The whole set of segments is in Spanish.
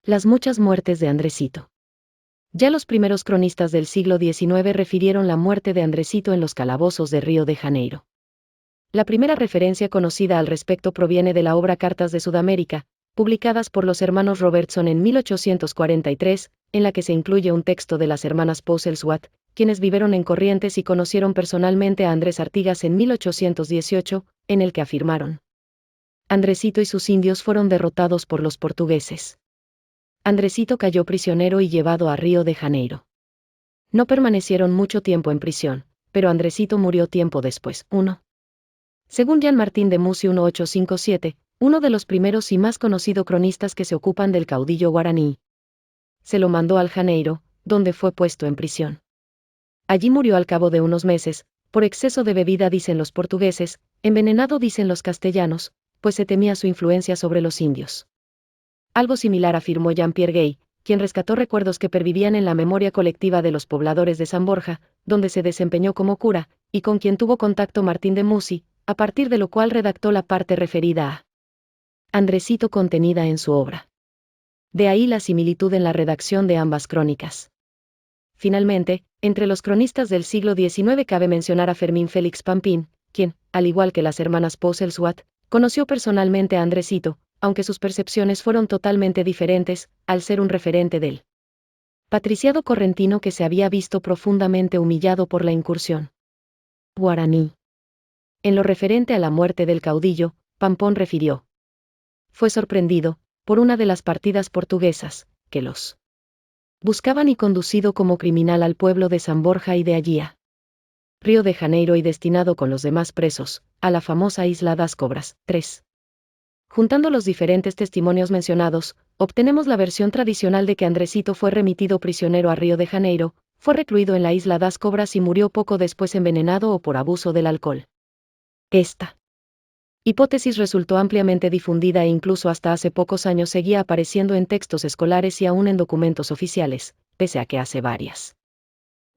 Las muchas muertes de Andresito. Ya los primeros cronistas del siglo XIX refirieron la muerte de Andresito en los calabozos de Río de Janeiro. La primera referencia conocida al respecto proviene de la obra Cartas de Sudamérica, publicadas por los hermanos Robertson en 1843, en la que se incluye un texto de las hermanas Postlethwaite, quienes vivieron en Corrientes y conocieron personalmente a Andrés Artigas en 1818, en el que afirmaron: Andresito y sus indios fueron derrotados por los portugueses. Andresito cayó prisionero y llevado a Río de Janeiro. No permanecieron mucho tiempo en prisión, pero Andresito murió tiempo después. 1. Según Jean Martín de Musi 1857, uno de los primeros y más conocidos cronistas que se ocupan del caudillo guaraní, se lo mandó al Janeiro, donde fue puesto en prisión. Allí murió al cabo de unos meses, por exceso de bebida dicen los portugueses, envenenado dicen los castellanos, pues se temía su influencia sobre los indios. Algo similar afirmó Jean-Pierre Gay, quien rescató recuerdos que pervivían en la memoria colectiva de los pobladores de San Borja, donde se desempeñó como cura, y con quien tuvo contacto Martín de Musi, a partir de lo cual redactó la parte referida a Andresito contenida en su obra. De ahí la similitud en la redacción de ambas crónicas. Finalmente, entre los cronistas del siglo XIX cabe mencionar a Fermín Félix Pampín, quien, al igual que las hermanas Postlethwaite, conoció personalmente a Andresito, aunque sus percepciones fueron totalmente diferentes, al ser un referente del patriciado correntino que se había visto profundamente humillado por la incursión guaraní. En lo referente a la muerte del caudillo, Pampón refirió: fue sorprendido, por una de las partidas portuguesas, que los buscaban y conducido como criminal al pueblo de San Borja y de allí a Río de Janeiro y destinado con los demás presos, a la famosa isla das Cobras. 3. Juntando los diferentes testimonios mencionados, obtenemos la versión tradicional de que Andresito fue remitido prisionero a Río de Janeiro, fue recluido en la isla das Cobras y murió poco después envenenado o por abuso del alcohol. Esta hipótesis resultó ampliamente difundida e incluso hasta hace pocos años seguía apareciendo en textos escolares y aún en documentos oficiales, pese a que hace varias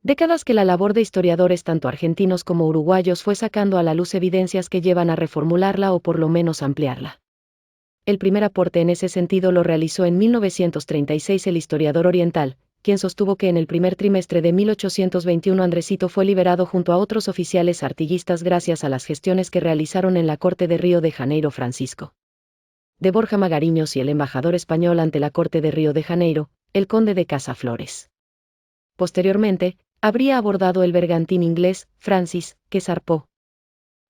décadas que la labor de historiadores tanto argentinos como uruguayos fue sacando a la luz evidencias que llevan a reformularla o por lo menos ampliarla. El primer aporte en ese sentido lo realizó en 1936 el historiador oriental, quien sostuvo que en el primer trimestre de 1821 Andresito fue liberado junto a otros oficiales artiguistas gracias a las gestiones que realizaron en la corte de Río de Janeiro Francisco de Borja Magariños y el embajador español ante la corte de Río de Janeiro, el conde de Casaflores. Posteriormente, habría abordado el bergantín inglés, Francis, que zarpó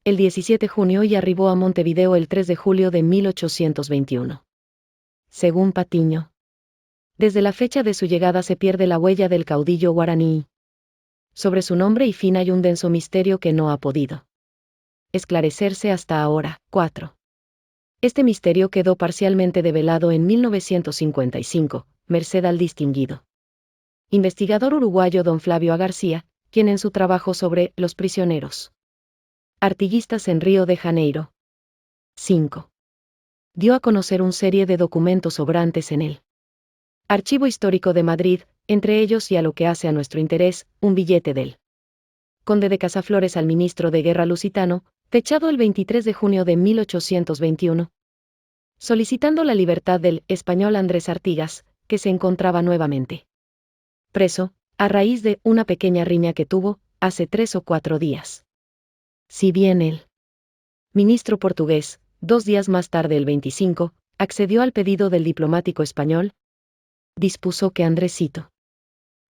el 17 de junio y arribó a Montevideo el 3 de julio de 1821. Según Patiño, desde la fecha de su llegada se pierde la huella del caudillo guaraní. Sobre su nombre y fin hay un denso misterio que no ha podido esclarecerse hasta ahora. 4. Este misterio quedó parcialmente develado en 1955, merced al distinguido investigador uruguayo don Flavio A. García, quien en su trabajo sobre los prisioneros artiguistas en Río de Janeiro 5. dio a conocer una serie de documentos sobrantes en el Archivo Histórico de Madrid, entre ellos y a lo que hace a nuestro interés, un billete del conde de Casaflores al ministro de Guerra lusitano, fechado el 23 de junio de 1821, solicitando la libertad del español Andrés Artigas, que se encontraba nuevamente preso, a raíz de una pequeña riña que tuvo, hace 3 o 4 días. Si bien el ministro portugués, 2 días más tarde el 25, accedió al pedido del diplomático español, dispuso que Andresito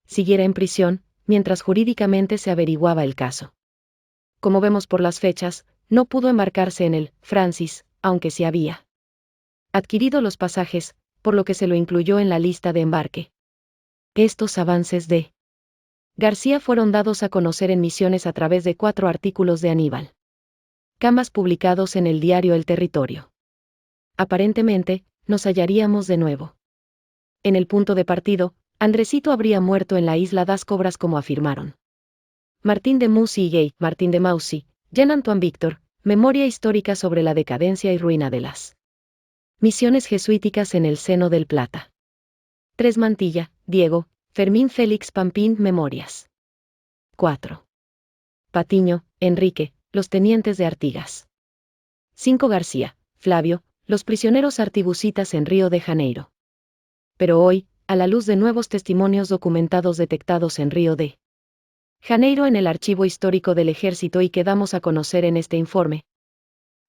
siguiera en prisión, mientras jurídicamente se averiguaba el caso. Como vemos por las fechas, no pudo embarcarse en el Francis, aunque sí había adquirido los pasajes, por lo que se lo incluyó en la lista de embarque. Estos avances de García fueron dados a conocer en Misiones a través de 4 artículos de Aníbal Cambas publicados en el diario El Territorio. Aparentemente, nos hallaríamos de nuevo en el punto de partido. Andresito habría muerto en la isla das Cobras como afirmaron Martín de Musi y Gay, Martín de Mausi, Jean-Antoine Victor, Memoria histórica sobre la decadencia y ruina de las misiones jesuíticas en el Seno del Plata. 3 Mantilla, Diego, Fermín Félix Pampín Memorias. 4. Patiño, Enrique, Los tenientes de Artigas. 5 García, Flavio, Los prisioneros artigusitas en Río de Janeiro. pero hoy, a la luz de nuevos testimonios documentados detectados en Río de Janeiro en el archivo histórico del ejército y que damos a conocer en este informe,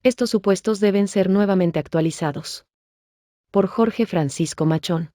estos supuestos deben ser nuevamente actualizados. Por Jorge Francisco Machón.